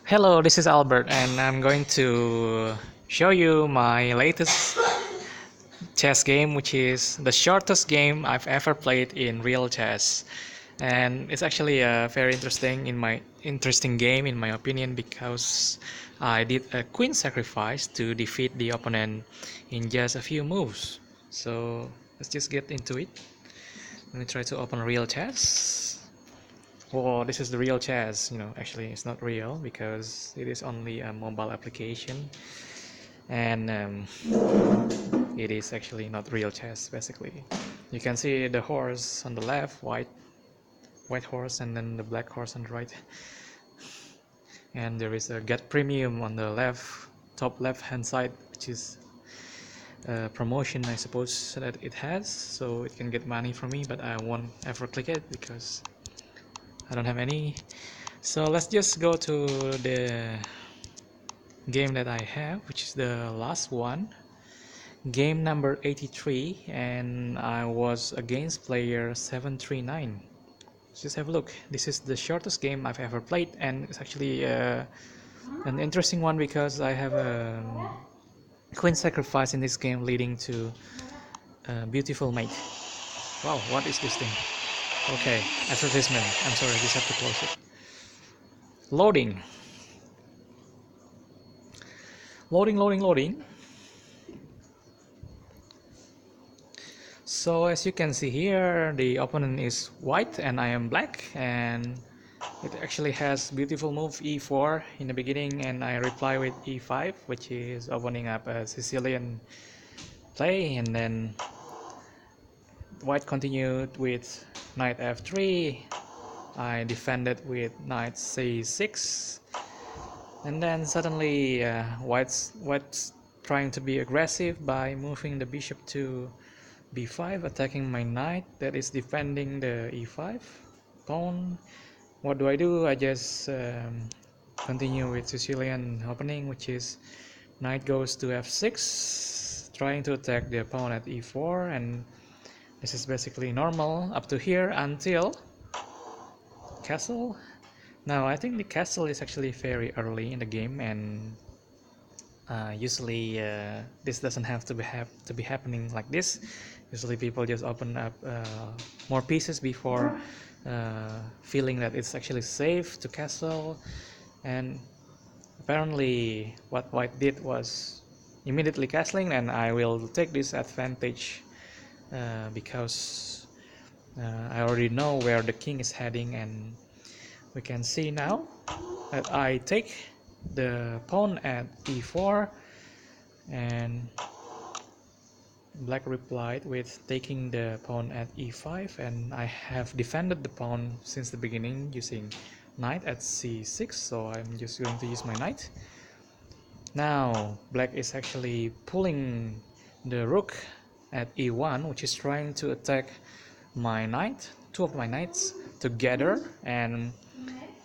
Hello, this is Albert, and I'm going to show you my latest chess game, which is the shortest game I've ever played in real chess. And it's actually a very interesting game in my opinion because I did a queen sacrifice to defeat the opponent in just a few moves. So let's just get into it. Let me try to open real chess. Well, this is the real chess. Actually, it's not real because it is only a mobile application, and it is actually not real chess. Basically, you can see the horse on the left, white horse, and then the black horse on the right, and there is a get premium on the top left hand side, which is a promotion, I suppose, that it has, so it can get money from me, but I won't ever click it because I don't have any. So let's just go to the game that I have, which is the last one, game number 83, and I was against player 739. Just have a look. This is the shortest game I've ever played, and it's actually an interesting one because I have a queen sacrifice in this game leading to a beautiful mate. Wow, what is this thing? Okay, advertisement. I'm sorry, I just have to close it. Loading. Loading. So as you can see here, the opponent is white and I am black, and it actually has beautiful move e4 in the beginning, and I reply with e5, which is opening up a Sicilian play, and then white continued with knight f3. I defended with knight c6, and then suddenly white's trying to be aggressive by moving the bishop to b5, attacking my knight that is defending the e5 pawn. What do? I just continue with Sicilian opening, which is knight goes to f6, trying to attack the pawn at e4, and this is basically normal up to here until castle. Now I think the castle is actually very early in the game, and usually this doesn't have to be happening like this. Usually people just open up more pieces before feeling that it's actually safe to castle, and apparently what white did was immediately castling, and I will take this advantage because I already know where the king is heading, and we can see now that I take the pawn at e4, and black replied with taking the pawn at e5, and I have defended the pawn since the beginning using knight at c6, so I'm just going to use my knight. Now black is actually pulling the rook at e1, which is trying to attack my knight, two of my knights together, and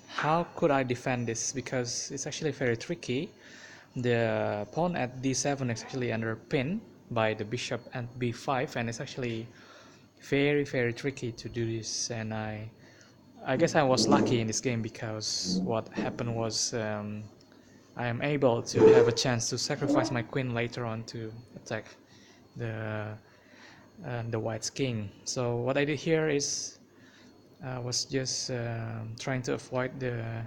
how could I defend this? Because it's actually very tricky. The pawn at d7 is actually under pin by the bishop at b5, and it's actually very tricky to do this, and I guess I was lucky in this game because what happened was I am able to have a chance to sacrifice my queen later on to attack the white's king. So what I did here is was just trying to avoid the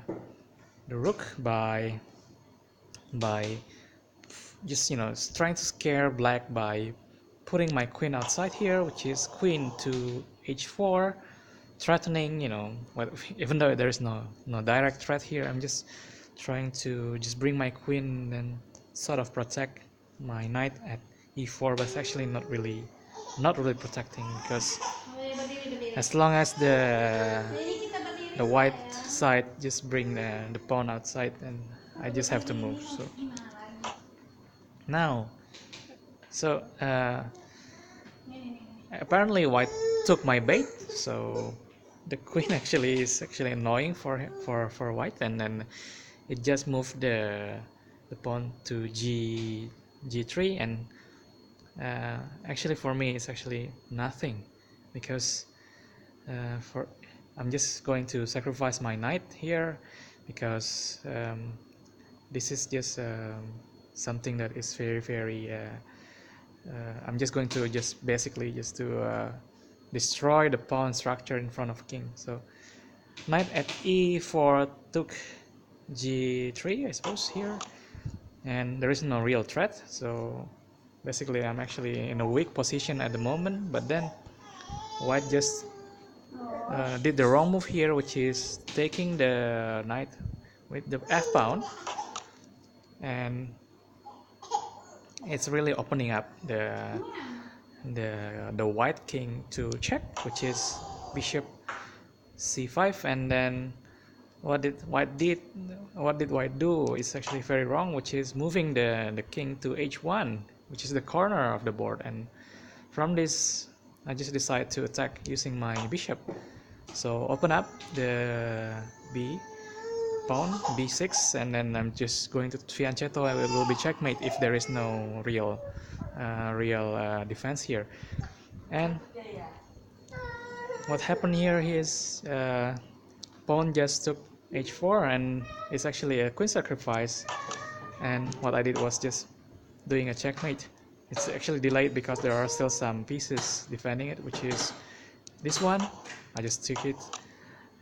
rook by just trying to scare black by putting my queen outside here, which is queen to h4, threatening, well, even though there is no direct threat here, I'm just trying to just bring my queen and sort of protect my knight at e4, but it's actually not really protecting, because as long as the white side just bring the pawn outside, and I just have to move. So now, so apparently white took my bait, so the queen actually is actually annoying for white, and then it just moved the pawn to g3, and actually for me it's actually nothing, because for I'm just going to sacrifice my knight here, because this is just something that is very I'm just going to just basically just to destroy the pawn structure in front of king. So knight at e4 took g3, I suppose, here, and there is no real threat, so basically I'm actually in a weak position at the moment. But then white just did the wrong move here, which is taking the knight with the f pawn, and it's really opening up the white king to check, which is bishop c5. And then what did white do is actually very wrong, which is moving the king to h1, which is the corner of the board. And from this I just decide to attack using my bishop, so open up the b pawn b6, and then I'm just going to fianchetto. It will be checkmate if there is no real defense here. And what happened here is pawn just took h4, and it's actually a queen sacrifice. And what I did was just doing a checkmate. It's actually delayed because there are still some pieces defending it, which is this one, I just took it,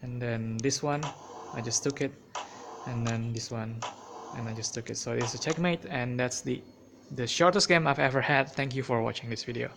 and then this one, I just took it, and then this one, and I just took it. So it's a checkmate, and that's the shortest game I've ever had. Thank you for watching this video.